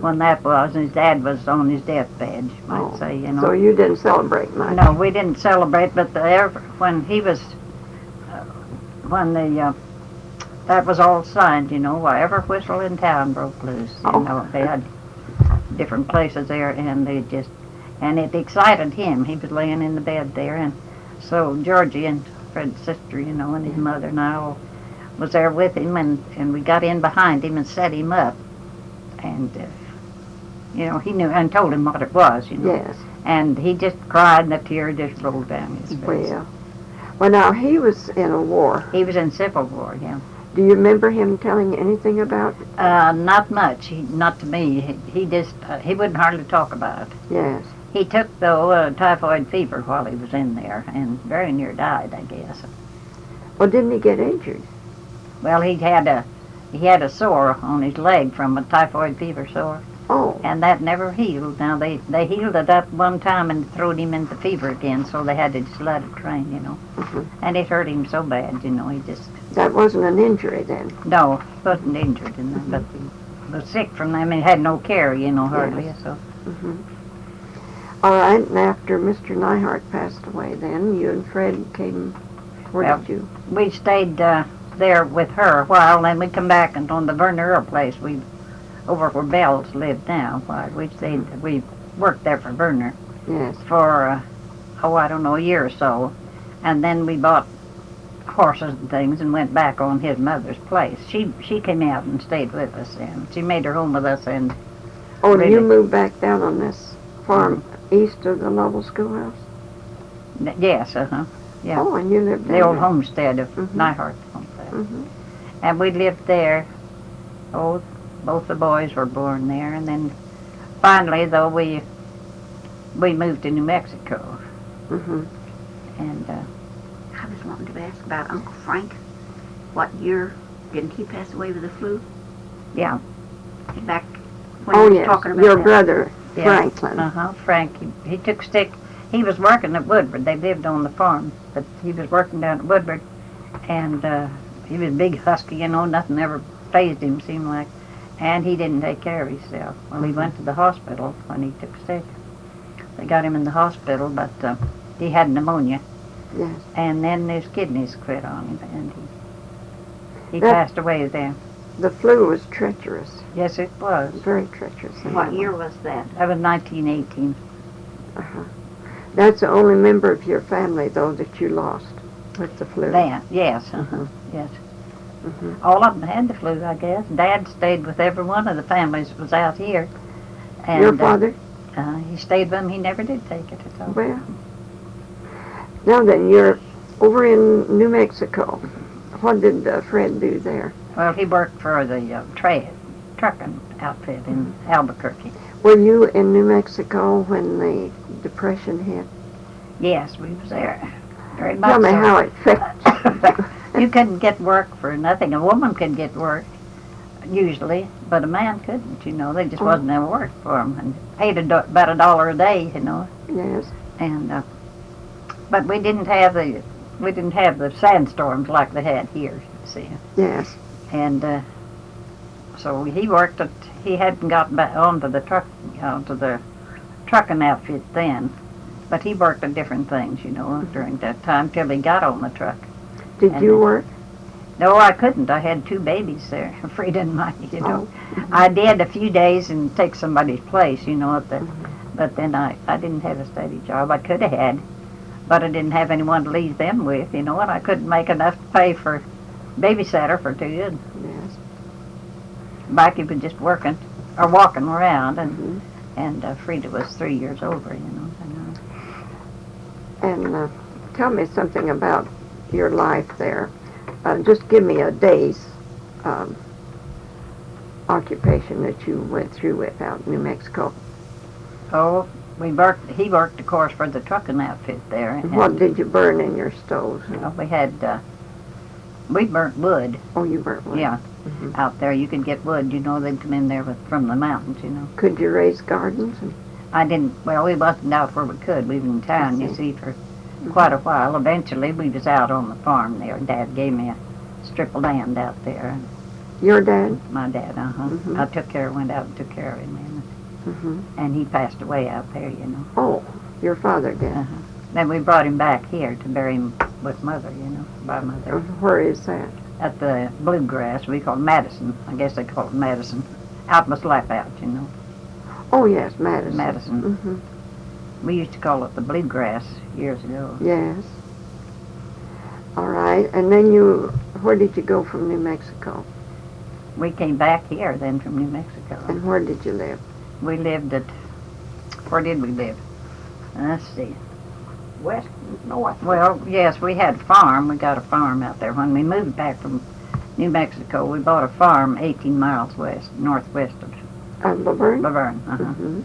when that was, and his dad was on his deathbed, you might say, So you didn't celebrate much? No, we didn't celebrate, but when he was, that was all signed, wherever whistle in town broke loose. They had different places there, and and it excited him. He was laying in the bed there, and so Georgie and Fred's sister, and his mother and I all was there with him, and we got in behind him and set him up, and he knew and told him what it was, Yes. And he just cried, and a tear just rolled down his face. Well, now he was in a war. He was in Civil War, yeah. Do you remember him telling anything about? Not much. Not to me. He just he wouldn't hardly talk about it. Yes. He took though typhoid fever while he was in there, and very near died, I guess. Well, didn't he get injured? Well, he had a sore on his leg from a typhoid fever sore, Oh. and that never healed. Now they healed it up one time and threw him into fever again, so they had to just let it drain, you know. Mhm. And it hurt him so bad, you know. He just That wasn't an injury then. no wasn't injured in that, but he was sick from that. I mean, had no care, you know, hardly. Yes. So Hmm. All right, and after Mr. Neihart passed away then, you and Fred came, where Well, did you? we stayed there with her a while, and then we come back and on the Werner place, we over where Bells lived now. Why we stayed, we worked there for Werner Yes. for I don't know, a year or so, and then we bought horses and things and went back on his mother's place. She came out and stayed with us, and she made her home with us. And Oh, and you Really? moved back down on this farm east of the Lovell Schoolhouse? yes, yeah, Oh, and you lived the there. old homestead of Mhm. Neihart homestead. Hmm. And we lived there. Oh, both the boys were born there, and then finally, though, we moved to New Mexico, Hmm. and I was wanting to ask about Uncle Frank. What year didn't he pass away with the flu? yeah, Back when Oh, you were yes, talking about your that. brother, Yeah. Franklin. Frank. He took stick. He was working at Woodward. They lived on the farm, but he was working down at Woodward, and he was a big husky, you know. Nothing ever fazed him, seemed like, and he didn't take care of himself. Well, he went to the hospital when he took sick. They got him in the hospital, but he had pneumonia, Yes. and then his kidneys quit on him, and he That- passed away then. The flu was treacherous, Yes, it was. very treacherous. What year was that? That was 1918. Uh-huh. That's the only member of your family, though, that you lost with the flu. Then, yes, Mhm. yes. Mhm. All of them had the flu, I guess. Dad stayed with every one of the families that was out here. And, Your father? he stayed with them. He never did take it at all. Well, now then, you're over in New Mexico. What did Fred do there? Well, he worked for the trucking outfit in Albuquerque. Were you in New Mexico when the Depression hit? Yes, we was there. Very much Tell me so. how it affected you. You couldn't get work for nothing. A woman could get work, usually, but a man couldn't, you know. They just Oh. wasn't ever work for him. And paid about $1 a day, you know. Yes. And but we didn't have the sandstorms like they had here, you see. Yes. And so he hadn't gotten back onto the trucking outfit then, but he worked at different things, you know, during that time till he got on the truck. Did And you work? No, I couldn't. I had 2 babies there, Frida and Mike, you know. Oh. I did a few days and take somebody's place, you know, Mhm. but then I didn't have a steady job. I could have had, but I didn't have anyone to leave them with, you know, and I couldn't make enough to pay for babysitter for 2. And Yes. Mikey was just working or walking around, Mhm. and Frida was 3 years older, you know. And tell me something about your life there. Just give me a day's occupation that you went through with out in New Mexico. Oh, he worked, of course, for the trucking outfit there. And What did you burn in your stoves? we burnt wood. Oh, you burnt wood. Yeah, Mhm. out there you could get wood. You know, they'd come in there from the mountains. You know, Could you raise gardens? I didn't. Well, we wasn't out where we could. We was in town, you see, for quite a while. Eventually, we was out on the farm there. Dad gave me a strip of land out there. Your dad? My dad, Mhm. I went out and took care of him, Hmm. and he passed away out there. You know. Oh, your father did. Then we brought him back here to bury him with Mother. You know, by Mother. Where is that? At the Bluegrass, we call it Madison. I guess they call it Madison. Out my slap out, you know. Oh, yes, Madison. Madison. Hmm. We used to call it the Bluegrass years ago. Yes. All right. And then where did you go from New Mexico? We came back here then from New Mexico. And where did you live? We lived where did we live? Let's see. West, north. Well, yes, we had a farm. We got a farm out there when we moved back from New Mexico. We bought a farm 18 miles northwest of Laverne? Laverne. Mm-hmm.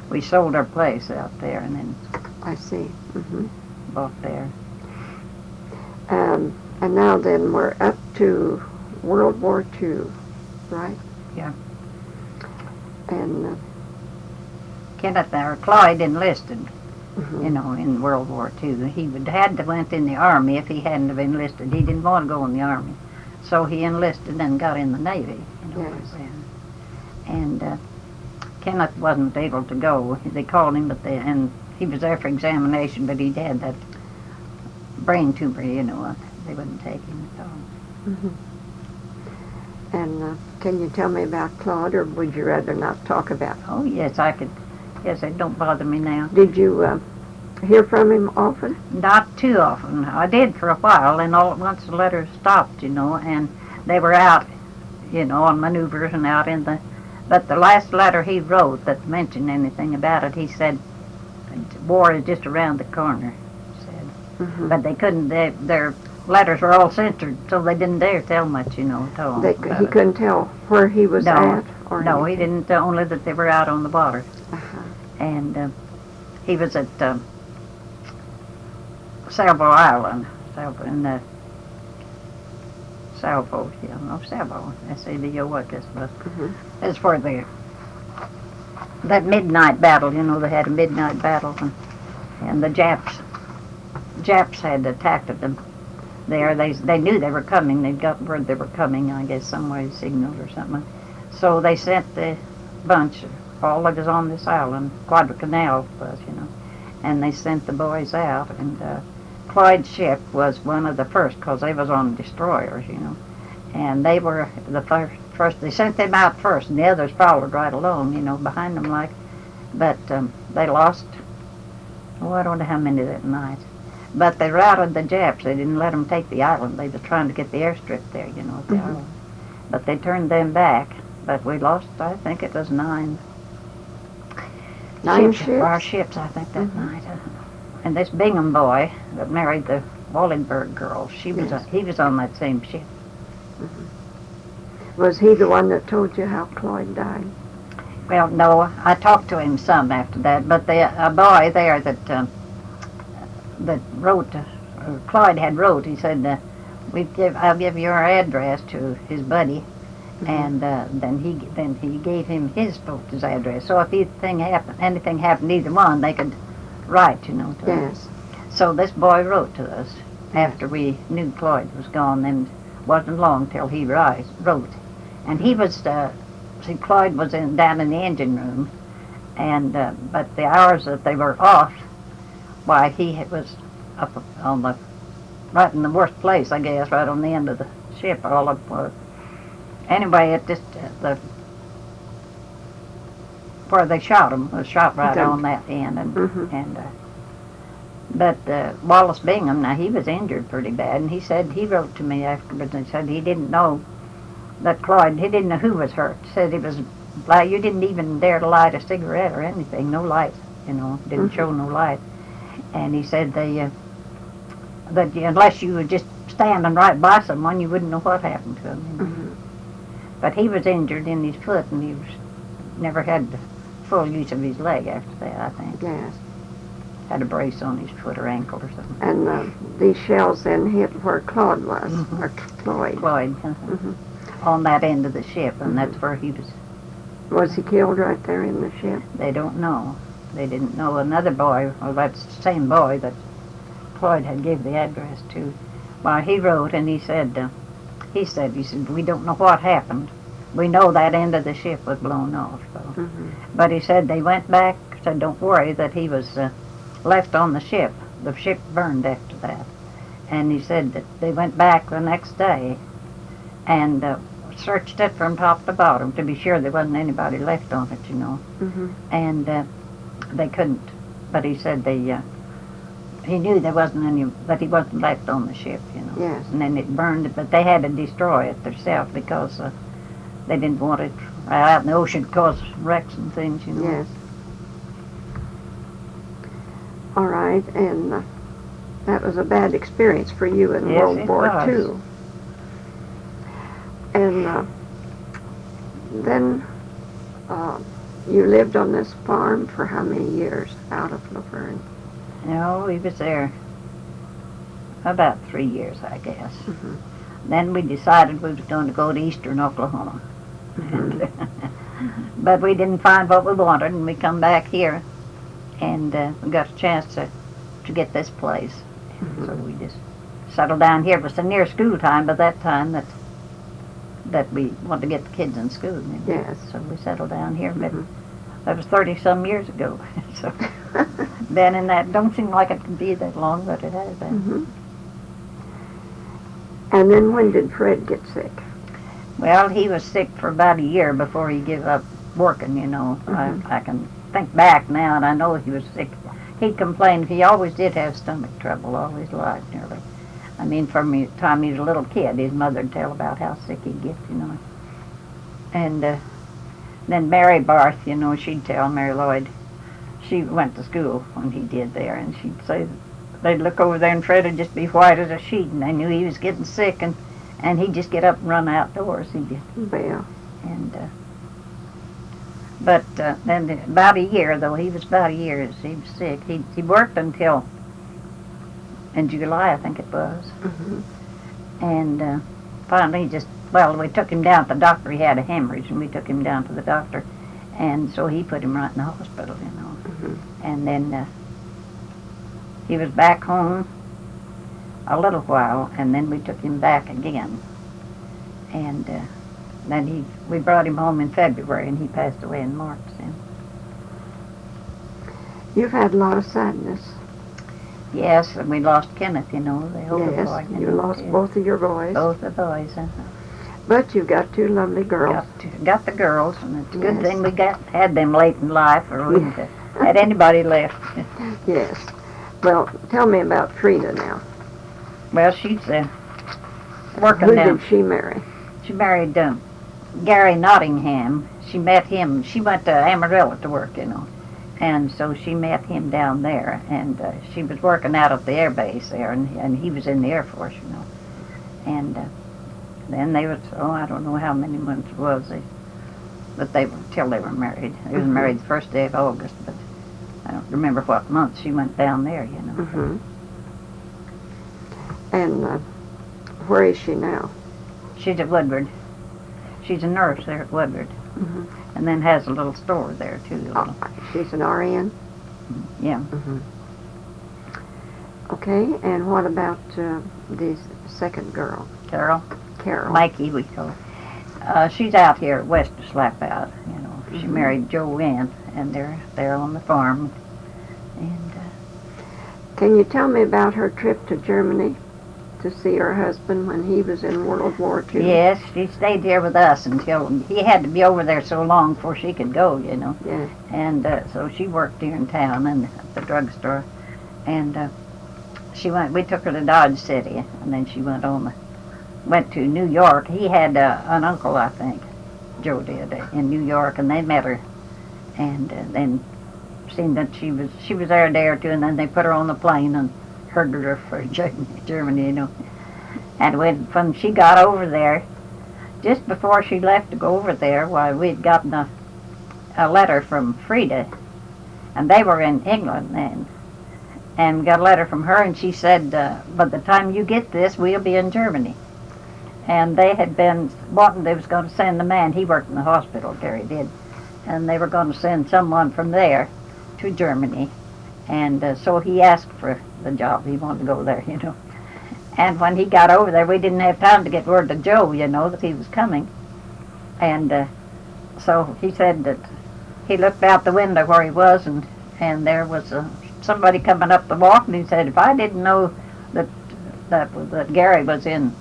We sold our place out there and then I see. Mm-hmm. bought there. And now then we're up to World War II, right? Yeah. And Kenneth or Clyde enlisted, mhm. you know, in World War II. He would had to went in the Army if he hadn't have enlisted. He didn't want to go in the Army. So he enlisted and got in the Navy. You know, Yes. And Kenneth wasn't able to go. They called him, and he was there for examination, but he'd had that brain tumor, you know. They wouldn't take him at all. Mm-hmm. And can you tell me about Claude, or would you rather not talk about it? Oh, yes, I could. Yes, it don't bother me now. Did you hear from him often? Not too often. I did for a while, and all at once the letters stopped, you know, and they were out, you know, on maneuvers and out in the... But the last letter he wrote that mentioned anything about it, he said, war is just around the corner, he said. Mm-hmm. But they couldn't, their letters were all censored, so they didn't dare tell much, you know, at all. He couldn't tell where he was at? Or No, he anything? didn't, only that they were out on the water. Uh-huh. And he was at Salvo Island, Salvo, yeah, no, Salvo, S-A-V-O, I guess it was. Mm-hmm. That's where that midnight battle, you know, they had a midnight battle, and the Japs had attacked them there. They knew they were coming. They'd got word they were coming, I guess, some way, signaled or something. So they sent the bunch, all that was on this island, Guadalcanal was, you know, and they sent the boys out, and Clyde's ship was one of the first, because they was on destroyers, you know, and they were the first. They sent them out first, and the others followed right along, you know, behind them like, but they lost, I don't know how many that night, but they routed the Japs. They didn't let them take the island. They were trying to get the airstrip there, you know, at the island, but they turned them back, but we lost, I think it was 9 ships? Our ships, I think, that night. And this Bingham boy that married the Wallenberg girl, he was on that same ship. Mm-hmm. Was he the one that told you how Clyde died? Well, no, I talked to him some after that, but a boy there that wrote, Clyde had wrote, he said, I'll give your address to his buddy. Mm-hmm. And then he gave him his folks' address. So if anything happened, either one, they could write, you know. To Yes. So this boy wrote to us after we knew Clyde was gone. Then wasn't long till he wrote, and he was. See, Clyde was down in the engine room, and but the hours that they were off, why he was up on right in the worst place, I guess, right on the end of the ship, all up. Anyway, it just where they shot him was shot right on that end, and but Wallace Bingham, now he was injured pretty bad, and he wrote to me afterwards and said he didn't know that Clyde, he didn't know who was hurt. Said he was like, you didn't even dare to light a cigarette or anything, no light, you know, didn't show no light, and he said that unless you were just standing right by someone, you wouldn't know what happened to him. You know? But he was injured in his foot, and he never had the full use of his leg after that, I think. Yes. Had a brace on his foot or ankle or something. And these shells then hit where Claude was, or Clyde. Clyde, on that end of the ship, and that's where he was. Was he killed right there in the ship? They don't know. They didn't know. Another boy, well, that's the same boy that Clyde had gave the address to. Well, he wrote, and he said, we don't know what happened. We know that end of the ship was blown off. So. But he said they went back, said don't worry, that he was left on the ship. The ship burned after that. And he said that they went back the next day and searched it from top to bottom to be sure there wasn't anybody left on it, you know. And they couldn't. But he said he knew there wasn't any, that he wasn't left on the ship, you know. Yes. And then it burned, but they had to destroy it themselves because they didn't want it out in the ocean to cause wrecks and things, you know. Yes. All right, and that was a bad experience for you in Yes, World it War was. II. then you lived on this farm for how many years out of Laverne? No, we was there about 3 years, I guess. Mhm. Then we decided we was going to go to eastern Oklahoma. Mhm. But we didn't find what we wanted, and we come back here, and we got a chance to get this place. Mhm. So we just settled down here. It was near school time by that time that we wanted to get the kids in school. You know. Yes. So we settled down here, but Mhm. that was 30-some years ago. So been in that, don't seem like it could be that long, but it has been. Mhm. And then when did Fred get sick? Well, he was sick for about a year before he gave up working, you know. Mhm. I can think back now, and I know he was sick. He complained he always did have stomach trouble all his life, nearly. I mean, from the time he was a little kid, his mother would tell about how sick he'd get, you know. And then Mary Barth, you know, she'd tell, Mary Lloyd, she went to school when he did there, and she'd say they'd look over there and Fred would just be white as a sheet, and they knew he was getting sick, and he'd just get up and run outdoors. He did. Well. And but then about a year, though he was about a year, he was sick. He worked until in July, I think it was, Mhm. and finally we took him down to the doctor. He had a hemorrhage, and we took him down to the doctor, and so he put him right in the hospital, you know. Mhm. And then he was back home a little while, and then we took him back again. And then we brought him home in February, and he passed away in March then. You've had a lot of sadness. Yes, and we lost Kenneth, you know, the older Yes, boy. you lost both of your boys. Both the boys. But you've got two lovely girls. Got the girls, and it's a good Yes. thing we had them late in life, or we wouldn't have had anybody left. Yes. Well, tell me about Frida now. Well, she's working Who now. did she marry? She married Gary Nottingham. She met him. She went to Amarillo to work, you know. And so she met him down there, and she was working out at the air base there, and he was in the Air Force, you know. And then they was, I don't know how many months it was, but till they were married. They was married the first day of August, but I don't remember what month she went down there, you know. Mm-hmm. And where is she now? She's at Woodward. She's a nurse there at Woodward, Mm-hmm. and then has a little store there, too. She's an RN? Yeah. Mm-hmm. Okay, and what about the second girl? Carol. Mikey, we call her. She's out here west of Slapout, you know. She married Joanne, and they're on the farm. And can you tell me about her trip to Germany to see her husband when he was in World War II? yes, she stayed here with us until he had to be over there so long before she could go, you know. Yes. And so she worked here in town and at the drugstore, and we took her to Dodge City, and then she went to New York. He had an uncle, I think, Joe did, in New York, and they met her, and then seen that she was there a day or two, and then they put her on the plane and herded her for Germany, you know. And when she got over there, just before she left to go over there, we'd gotten a letter from Frida, and they were in England then, and we got a letter from her, and she said, by the time you get this, we'll be in Germany. And they had been wanting, they was going to send the man, he worked in the hospital, Gary did, and they were going to send someone from there to Germany. And so he asked for the job. He wanted to go there, you know. And when he got over there, we didn't have time to get word to Joe, you know, that he was coming. And so he said that he looked out the window where he was, and there was somebody coming up the walk, and he said, if I didn't know that Gary was in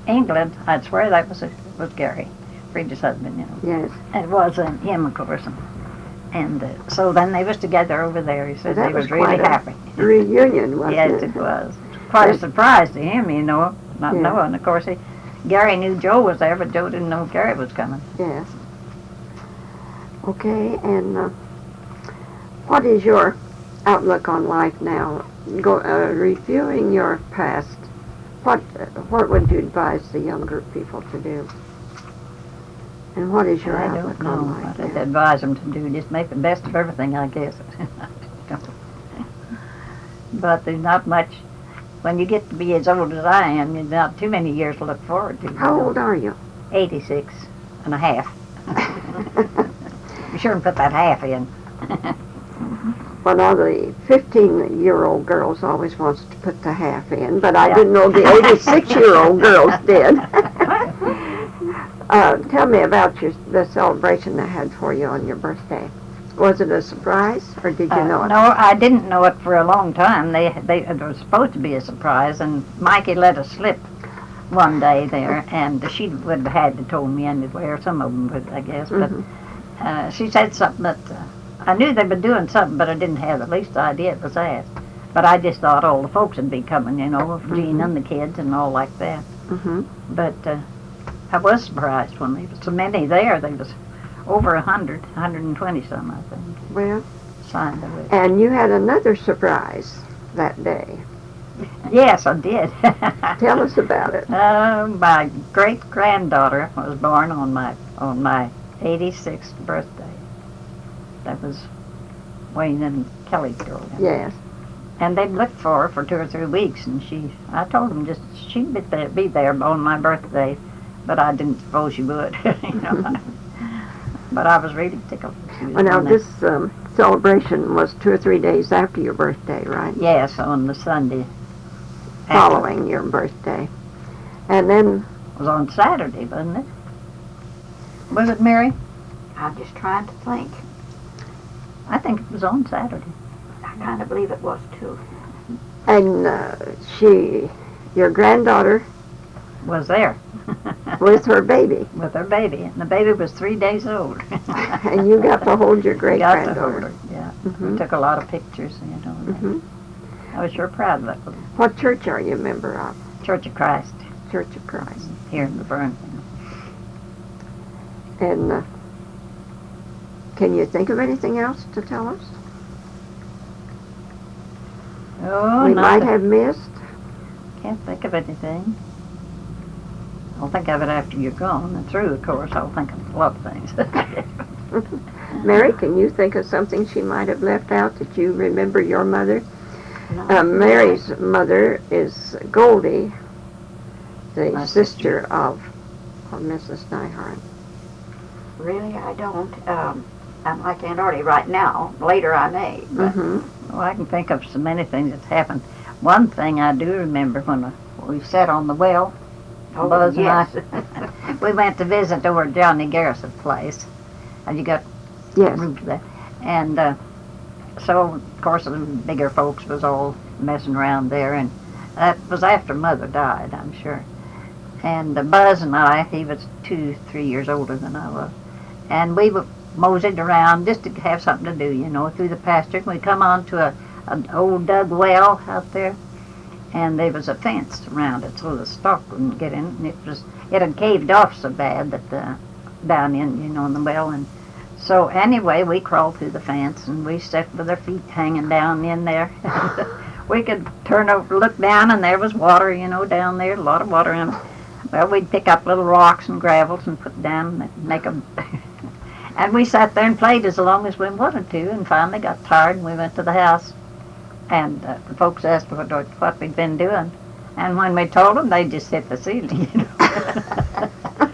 England, I'd swear that was Gary, Frida's husband, you know. Yes. It wasn't him, of course. And so then they was together over there. He said That they was was really quite a happy. Reunion, wasn't Yes, it? it was. Quite a surprise to him, you know, not Yeah. knowing. Of course, Gary knew Joe was there, but Joe didn't know Gary was coming. Yes. Okay, and what is your outlook on life now? Reviewing your past, what would you advise the younger people to do? And what is your I outlook don't on know. life I just now? advise them to do, just make the best of everything, I guess. But there's not much, when you get to be as old as I am, there's not too many years to look forward to. How old are you? 86 and a half. Be sure and put that half in. Well, now the 15-year-old girls always wants to put the half in, but I Yeah. didn't know the 86-year-old girls did. Tell me about the celebration they had for you on your birthday. Was it a surprise, or did you know it? No, I didn't know it for a long time. It was supposed to be a surprise, and Mikey let us slip one day there, and she would have had to told me anyway, or some of them would, I guess. But she said something that I knew they were doing something, but I didn't have the least idea it was that. But I just thought all the folks would be coming, you know, Gene and the kids and all like that. Mm-hmm. But I was surprised when there was so many there. There was over 100, 120 some, I think, Well, signed away. and you had another surprise that day. Yes, I did. Tell us about it. My great-granddaughter was born on my 86th birthday. That was Wayne and Kelly's girl. Yes. And they'd looked for her for 2 or 3 weeks, and I told them just she'd be there on my birthday, but I didn't suppose she would. You know. But I was really tickled. Well, now this celebration was 2 or 3 days after your birthday, right? Yes, on the Sunday. Following your birthday. And then... It was on Saturday, wasn't it? Was it, Mary? I'm just trying to think. I think it was on Saturday. I kind of believe it was too. And your granddaughter Was there. with her baby. With her baby. And the baby was 3 days old. And you got to hold your Got to hold great-granddaughter. her, yeah. Mhm. We took a lot of pictures, you know. Mhm. I was sure proud of that little What church are you a member of? Church of Christ Church of Christ. here in Laverne. And can you think of anything else to tell us? Oh, We not might that- have missed. Can't think of anything. I'll think of it after you're gone and through, of course. I'll think of a lot of things. Mary, can you think of something she might have left out that you remember your mother? No. Mary's mother is Goldie, the My sister of Mrs. Neihart. Really, I don't. I'm like Aunt Artie right now. Later I may. But Mm-hmm. Well, I can think of so many things that's happened. One thing I do remember when we sat on the well, oh, Buzz yes. and I, we went to visit over at Johnny Garrison's place. And you got Yes. room for that. And so, of course, the bigger folks was all messing around there. And that was after Mother died, I'm sure. And Buzz and I, he was 2, 3 years older than I was. And we were moseyed around just to have something to do, you know, through the pasture. And we come on to an old dug well out there. And there was a fence around it so the stock wouldn't get in. And it had caved off so bad that down in, you know, in the well. And so anyway, we crawled through the fence and we sat with our feet hanging down in there. We could turn over, look down, and there was water, you know, down there, a lot of water. And well, we'd pick up little rocks and gravels and put down and make them. And we sat there and played as long as we wanted to, and finally got tired and we went to the house. And the folks asked what we'd been doing. And when we told them, they just hit the ceiling, you know.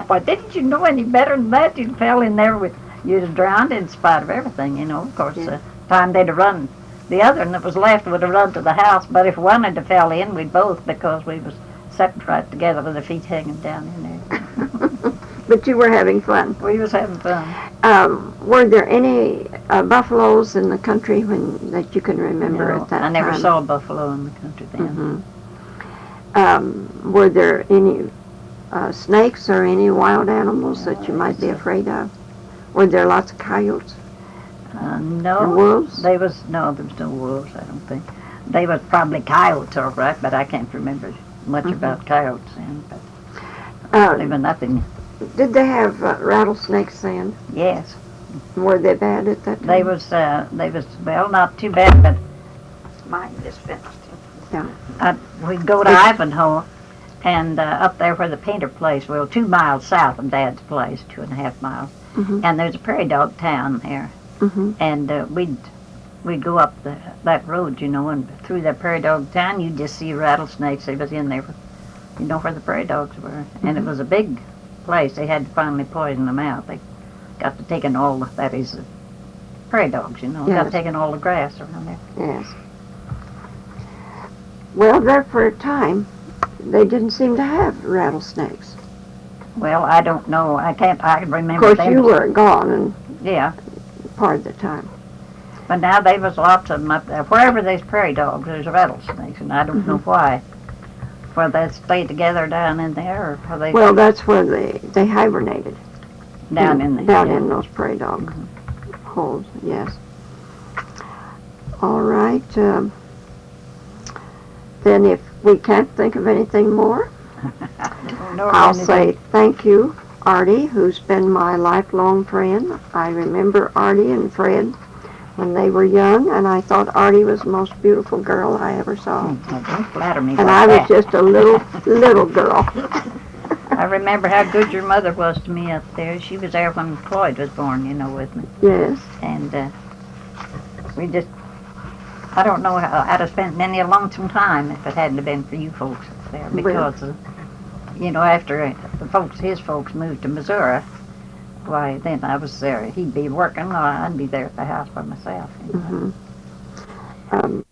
Why, didn't you know any better than that? You fell in there with, you'd have drowned in spite of everything, you know. Of course, Yeah. time they'd have run, the other one that was left would have run to the house. But if one had fell in, we'd both, because we was sitting right together with our feet hanging down in there. But you were having fun. We was having fun. Were there any buffaloes in the country that you can remember No, at that I never time? saw a buffalo in the country then. Mhm. Were there any snakes or any wild animals that you might be afraid of? Were there lots of coyotes No. or wolves? There was no wolves, I don't think. They was probably coyotes, all right, but I can't remember much about coyotes then. But there was nothing. Did they have rattlesnakes then? Yes, Were they bad at that time? they was well, not too bad, but Mine just finished. we'd go to Ivanho, And up there where the painter place, well, 2 miles south of Dad's place, 2.5 miles. Mhm. And there's a prairie dog town there. Mhm. And we'd go up that road, you know, and through that prairie dog town, you'd just see rattlesnakes. They was in there, you know, where the prairie dogs were. And it was a big place. They had to finally poison them out. They got to taking all, that is, prairie dogs, you know, got Yes. taking all the grass around there. Yes. Well, there for a time, they didn't seem to have rattlesnakes. Well, I don't know. I Of remember course, them. you were gone and Yeah. part of the time. But now there was lots of them up there. Wherever there's prairie dogs, there's rattlesnakes, and I don't know why. Whether they stay together down in there, or whether they Well, that's where they hibernated. down in there. Down in those prairie dog holes, yes. All right. Then if we can't think of anything more, I'll say thank you, Artie, who's been my lifelong friend. I remember Artie and Fred when they were young, and I thought Artie was the most beautiful girl I ever saw. Don't flatter me And like I was that. just a little girl. I remember how good your mother was to me up there. She was there when Floyd was born, you know, with me. Yes. And we just, I don't know how I'd have spent many a lonesome time if it hadn't have been for you folks up there. Because, you know, after his folks moved to Missouri, why, then I was there. He'd be working, or I'd be there at the house by myself. You know. Mhm.